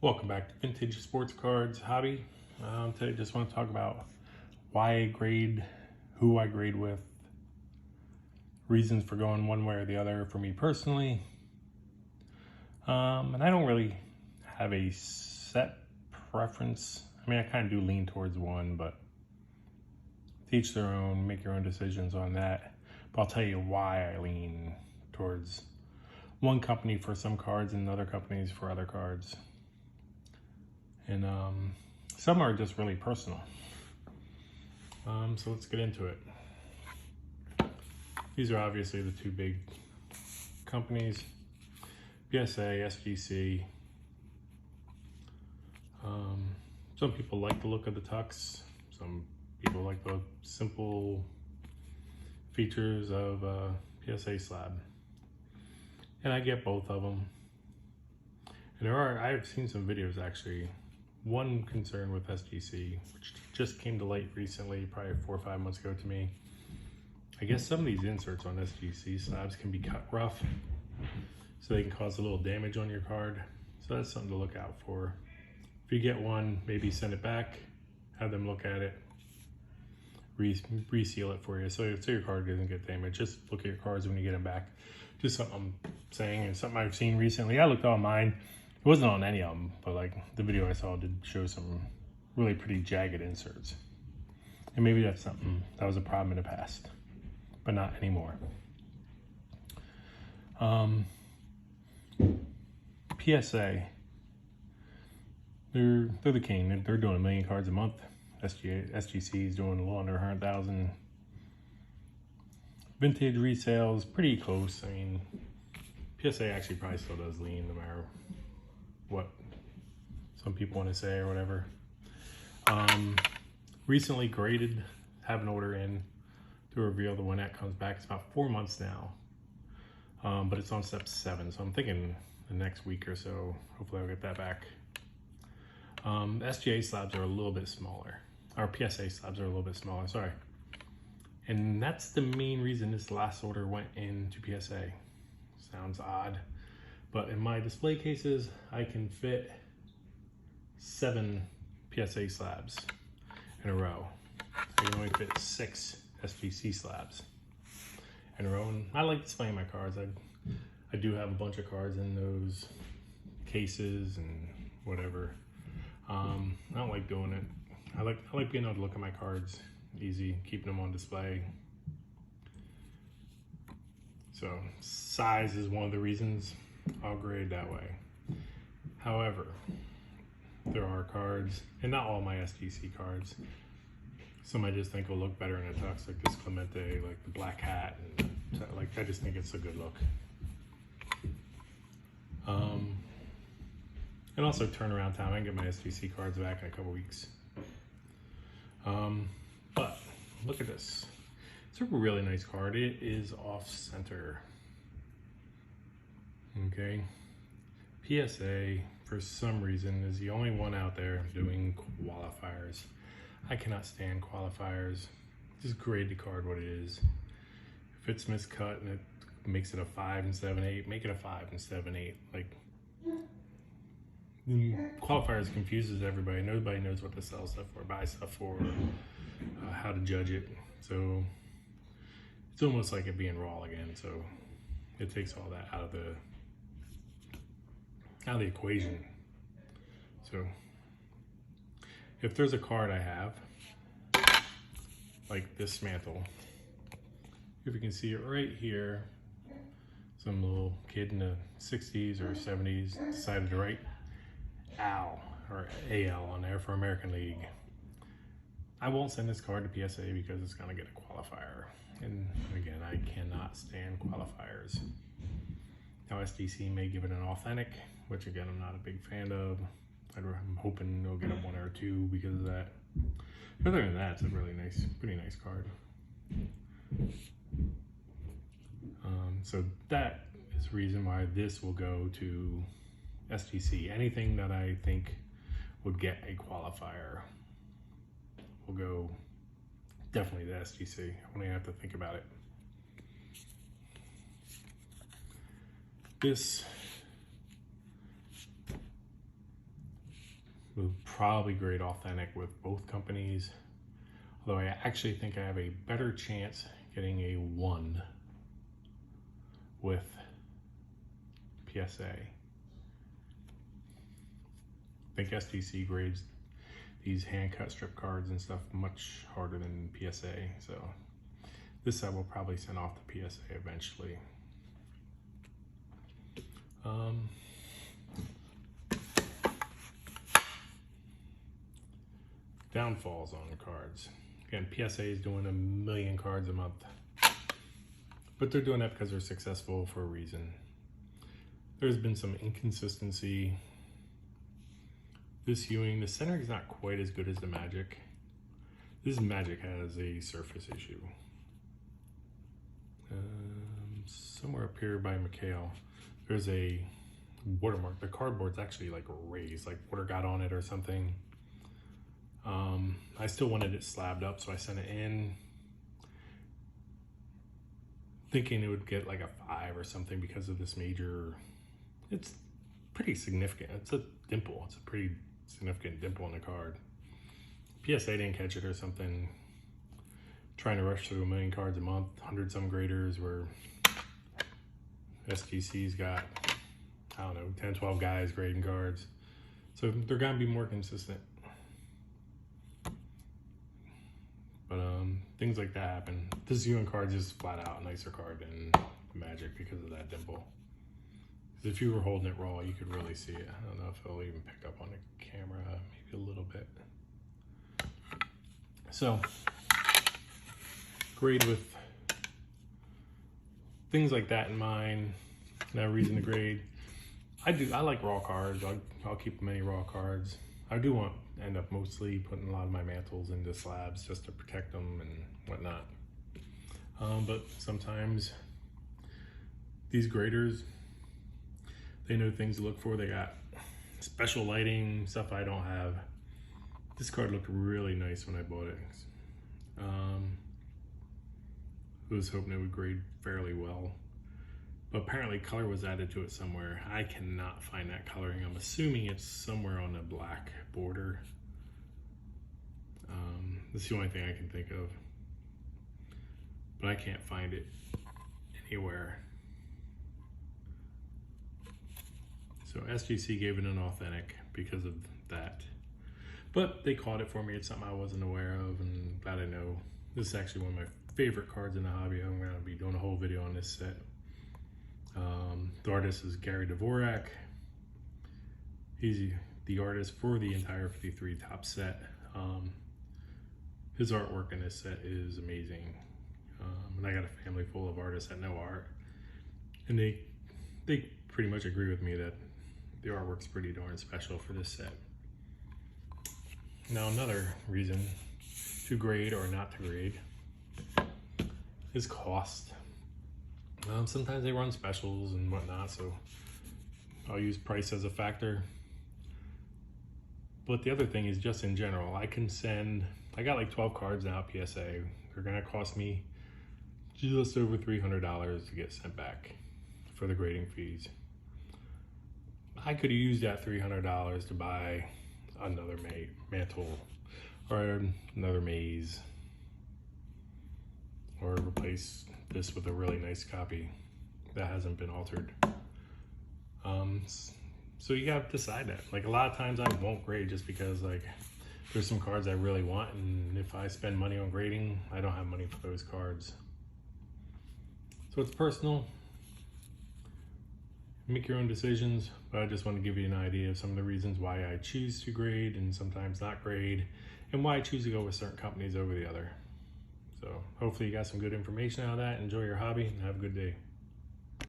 Welcome back to Vintage Sports Cards Hobby. Today just want to talk about why I grade, who I grade with, reasons for going one way or the other for me personally. And I don't really have a set preference. I mean, I kind of do lean towards one, but to each their own, make your own decisions on that. But I'll tell you why I lean towards one company for some cards and other companies for other cards. And some are just really personal. So let's get into it. These are obviously the two big companies, PSA, SGC. Some people like the look of the tux. Some people like the simple features of a PSA slab. And I get both of them. And I've seen some videos actually. One concern with SGC, which just came to light recently, probably 4 or 5 months ago to me. I guess some of these inserts on SGC slabs can be cut rough, so they can cause a little damage on your card. So that's something to look out for. If you get one, maybe send it back, have them look at it, reseal it for you so your card doesn't get damaged. Just look at your cards when you get them back. Just something I'm saying and something I've seen recently. I looked on mine. It wasn't on any of them, but like the video I saw did show some really pretty jagged inserts. And maybe that's something that was a problem in the past, but not anymore. PSA, they're the king. They're doing 1 million cards a month. SGC is doing a little under 100,000. Vintage resales, pretty close. I mean, PSA actually probably still does lean no matter what some people want to say or whatever. Recently graded, have an order in to reveal the when that comes back. It's about 4 months now, but it's on step 7, so I'm thinking the next week or so, hopefully I'll get that back. SGA slabs are a little bit smaller, or PSA slabs are a little bit smaller, sorry. And that's the main reason this last order went into PSA. Sounds odd, but in my display cases, I can fit 7 PSA slabs in a row. I can only fit 6 SGC slabs in a row. And I like displaying my cards. I do have a bunch of cards in those cases and whatever. I don't like doing it. I like being able to look at my cards easy, keeping them on display. So size is one of the reasons I'll grade that way. However, there are cards, and not all my SGC cards, some I just think will look better in a tux, like this Clemente, like the black hat, and like I just think it's a good look. And also turnaround time. I can get my SGC cards back in a couple weeks. But look at this. It's a really nice card. It is off center. Okay. PSA, for some reason, is the only one out there doing qualifiers. I cannot stand qualifiers. Just grade the card what it is. If it's miscut and it makes it a 5 instead of an 8, make it a 5 instead of an 8. Like, qualifiers confuses everybody. Nobody knows what to sell stuff for, buy stuff for, how to judge it. So it's almost like it being raw again. So it takes all that out of the equation. So if there's a card I have, like this mantle, if you can see it right here, some little kid in the 60s or 70s decided to write AL or AL on there for American League. I won't send this card to PSA because it's gonna get a qualifier. And again, I cannot stand qualifiers. Now SGC may give it an authentic, which again, I'm not a big fan of. I'm hoping they'll get a 1 or 2 because of that. Other than that, it's a really nice, pretty nice card. So that is the reason why this will go to SGC. Anything that I think would get a qualifier will go definitely to SGC. I won't even have to think about it. This Would probably grade authentic with both companies. Although I actually think I have a better chance getting a 1 with PSA. I think SGC grades these hand cut strip cards and stuff much harder than PSA, so this set will probably send off to PSA eventually. Downfalls on the cards. Again, PSA is doing 1 million cards a month, but they're doing that because they're successful for a reason. There's been some inconsistency. This hewing, the center is not quite as good as the Magic. This Magic has a surface issue. Somewhere up here by McHale, there's a watermark. The cardboard's actually like raised, like water got on it or something. I still wanted it slabbed up, so I sent it in thinking it would get like a 5 or something because of this major. It's pretty significant. It's a dimple. It's a pretty significant dimple in the card. PSA didn't catch it or something. Trying to rush through 1 million cards a month, 100 some graders, where SGC's got, I don't know, 10, 12 guys grading cards. So they're gonna be more consistent. But things like that happen. This hewing card is flat out a nicer card than Magic because of that dimple. Because if you were holding it raw, you could really see it. I don't know if it'll even pick up on the camera, maybe a little bit. So, grade with things like that in mind. No reason to grade. I like raw cards. I'll keep many raw cards. I do want to end up mostly putting a lot of my mantles into slabs just to protect them and whatnot. But sometimes these graders, they know things to look for. They got special lighting, stuff I don't have. This card looked really nice when I bought it. I was hoping it would grade fairly well. But apparently color was added to it somewhere. I cannot find that coloring. I'm assuming it's somewhere on the black border. That's the only thing I can think of. But I can't find it anywhere. So SGC gave it an authentic because of that. But they caught it for me. It's something I wasn't aware of, and glad I know. This is actually one of my favorite cards in the hobby. I'm going to be doing a whole video on this set. The artist is Gary Dvorak. He's the artist for the entire 53 top set. His artwork in this set is amazing. And I got a family full of artists that know art. And they pretty much agree with me that the artwork's pretty darn special for this set. Now another reason to grade or not to grade is cost. Sometimes they run specials and whatnot, so I'll use price as a factor. But the other thing is just in general, I got like 12 cards now at PSA. They're gonna cost me just over $300 to get sent back for the grading fees. I could have used that $300 to buy another mantle or another maze, or replace this with a really nice copy that hasn't been altered. So you gotta decide that. Like a lot of times I won't grade just because like there's some cards I really want, and if I spend money on grading, I don't have money for those cards. So it's personal. Make your own decisions, but I just want to give you an idea of some of the reasons why I choose to grade and sometimes not grade, and why I choose to go with certain companies over the other. So hopefully you got some good information out of that. Enjoy your hobby and have a good day.